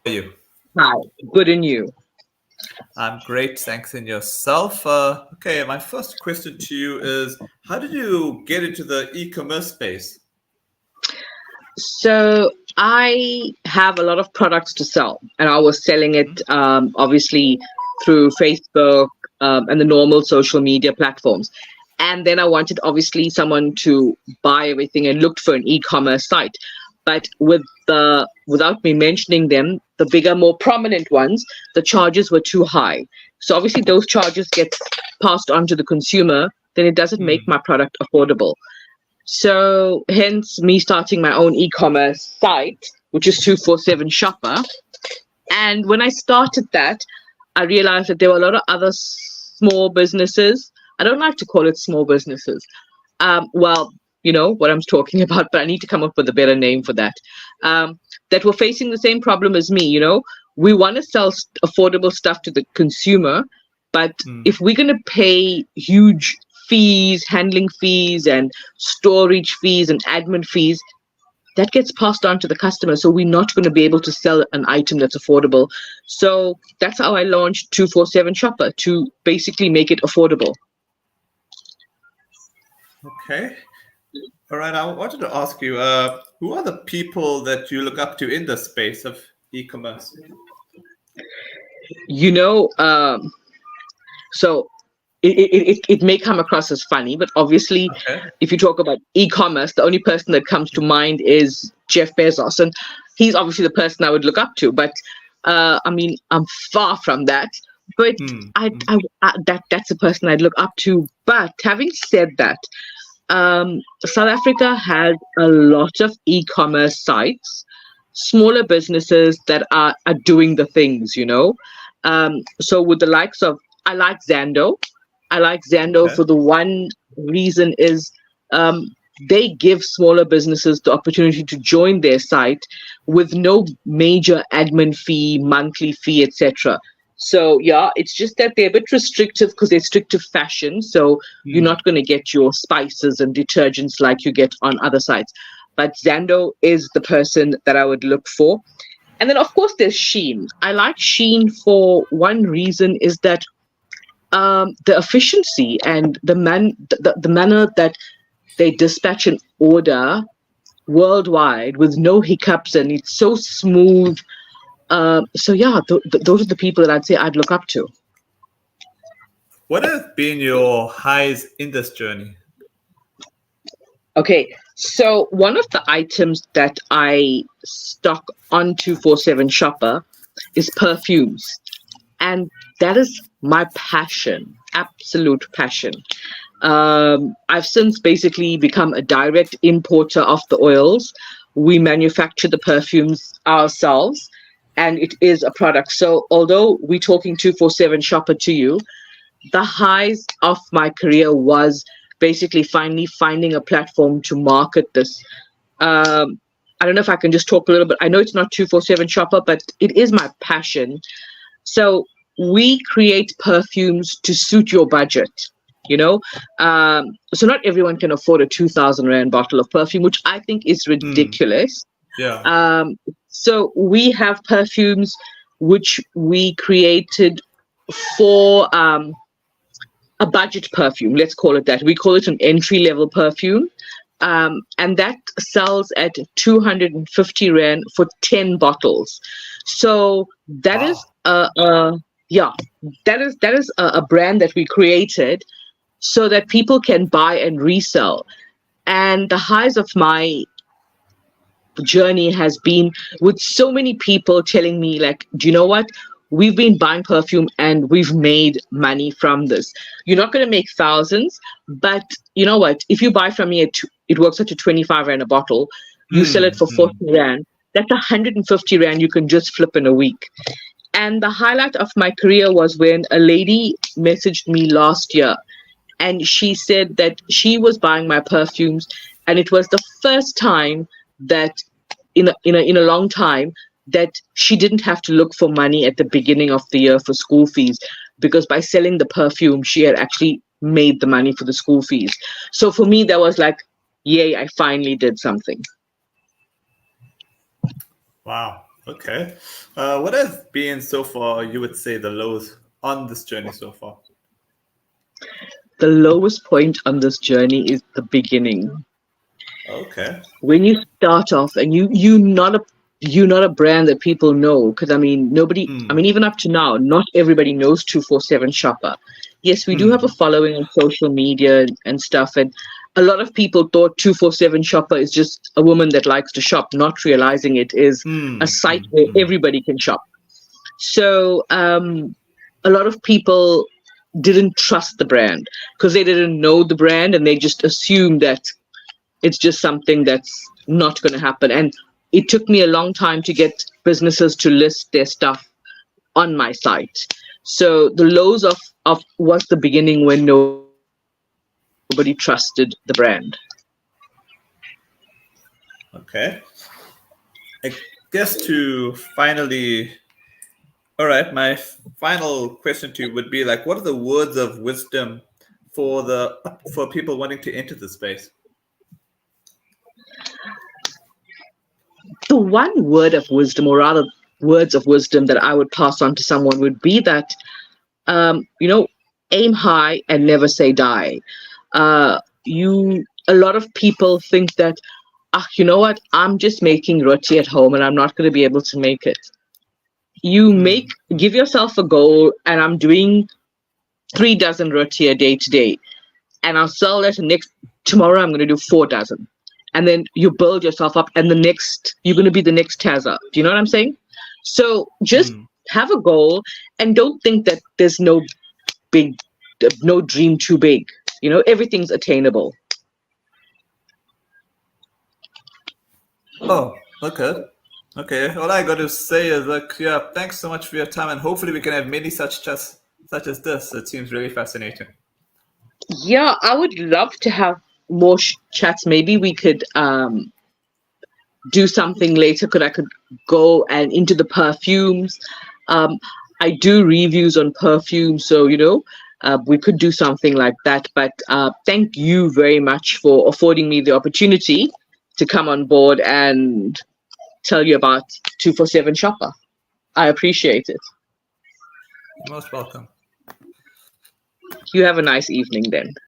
How are you? Hi, good in you. I'm great, thanks. And yourself? Okay, my first question to you is, how did you get into the e-commerce space? So I have a lot of products to sell, and I was selling it obviously through Facebook and the normal social media platforms. And then I wanted obviously someone to buy everything and looked for an e-commerce site. But without me mentioning them, the bigger, more prominent ones, the charges were too high. So obviously those charges get passed on to the consumer, then it doesn't make my product affordable. So hence me starting my own e-commerce site, which is 247 Shopper. And when I started that, I realized that there were a lot of other small businesses. I don't like to call it small businesses. Well, you know what I'm talking about, but I need to come up with a better name for that. That were facing the same problem as me. We want to sell affordable stuff to the consumer, but if we're going to pay huge fees, handling fees, and storage fees and admin fees, that gets passed on to the customer. So we're not going to be able to sell an item that's affordable. So that's how I launched 247 Shopper, to basically make it affordable. Okay. All right, I wanted to ask you, who are the people that you look up to in the space of e-commerce? You know, so it may come across as funny, but obviously, Okay. if you talk about e-commerce, the only person that comes to mind is Jeff Bezos, and he's obviously the person I would look up to. But I mean, I'm far from that. But that's the person I'd look up to. But having said that, South Africa has a lot of e-commerce sites, smaller businesses that are doing the things. So with the likes of, I like Zando. I like Zando Okay. for the one reason is they give smaller businesses the opportunity to join their site with no major admin fee, monthly fee, etc. So yeah, it's just that they're a bit restrictive because they're strict to fashion. So you're not going to get your spices and detergents like you get on other sites. But Zando is the person that I would look for. And then of course there's Shein. I like Shein for one reason is that the efficiency and the manner that they dispatch an order worldwide with no hiccups, and it's so smooth. So yeah, those are the people that I'd say I'd look up to. What have been your highs in this journey? Okay, so one of the items that I stock on 247 Shopper is perfumes. And that is my passion, absolute passion. I've since basically become a direct importer of the oils. We manufacture the perfumes ourselves, and it is a product. So although we're talking 247 Shopper to you, the highs of my career was basically finally finding a platform to market this. I don't know if I can just talk a little bit. I know it's not 247 Shopper, but it is my passion. So we create perfumes to suit your budget. you know so not everyone can afford a 2,000 rand bottle of perfume, which I think is ridiculous. Yeah. So we have perfumes which we created for a budget perfume, let's call it that. We call it an entry level perfume, and that sells at 250 rand for 10 bottles. So that Wow. is yeah, that is a brand that we created so that people can buy and resell. And the highs of my journey has been with so many people telling me, like, do you know what, we've been buying perfume and we've made money from this. You're not going to make thousands, but you know what, if you buy from me it works out to 25 rand a bottle, you sell it for 40 rand, that's 150 rand you can just flip in a week. And the highlight of my career was when a lady messaged me last year, and she said that she was buying my perfumes, and it was the first time that in a long time that she didn't have to look for money at the beginning of the year for school fees, because by selling the perfume she had actually made the money for the school fees. So for me that was like, yay, I finally did something. Wow. Okay. What has been so far, you would say, the lows on this journey so far? The lowest point on this journey is the beginning. Okay. When you start off and you're not a brand that people know, because I mean nobody, I mean even up to now not everybody knows 247 Shopper. Yes, we do have a following on social media and stuff, and a lot of people thought 247 Shopper is just a woman that likes to shop, not realizing it is a site where everybody can shop. So a lot of people didn't trust the brand because they didn't know the brand, and they just assumed that it's just something that's not going to happen. And it took me a long time to get businesses to list their stuff on my site. So the lows of was the beginning when nobody trusted the brand. Okay. I guess to finally, all right, my final question to you would be like, what are the words of wisdom for people wanting to enter the space? The one word of wisdom, or rather words of wisdom that I would pass on to someone would be that, you know, aim high and never say die. A lot of people think that, ah, you know what, I'm just making roti at home and I'm not going to be able to make it. Give yourself a goal, and I'm doing 3 dozen roti a day today, and I'll sell that tomorrow I'm going to do 4 dozen. And then you build yourself up, and you're going to be the next Tazza. Do you know what I'm saying? So just have a goal, and don't think that there's no dream too big. You know, everything's attainable. Oh, okay. Okay. All I got to say is like, yeah, thanks so much for your time, and hopefully we can have many such chats such as this. It seems really fascinating. Yeah, I would love to have more chats. Maybe we could do something later. I could go and into the perfumes. Um, I do reviews on perfume, so we could do something like that. But thank you very much for affording me the opportunity to come on board and tell you about 247 Shopper. I appreciate it. You're most welcome. You have a nice evening then.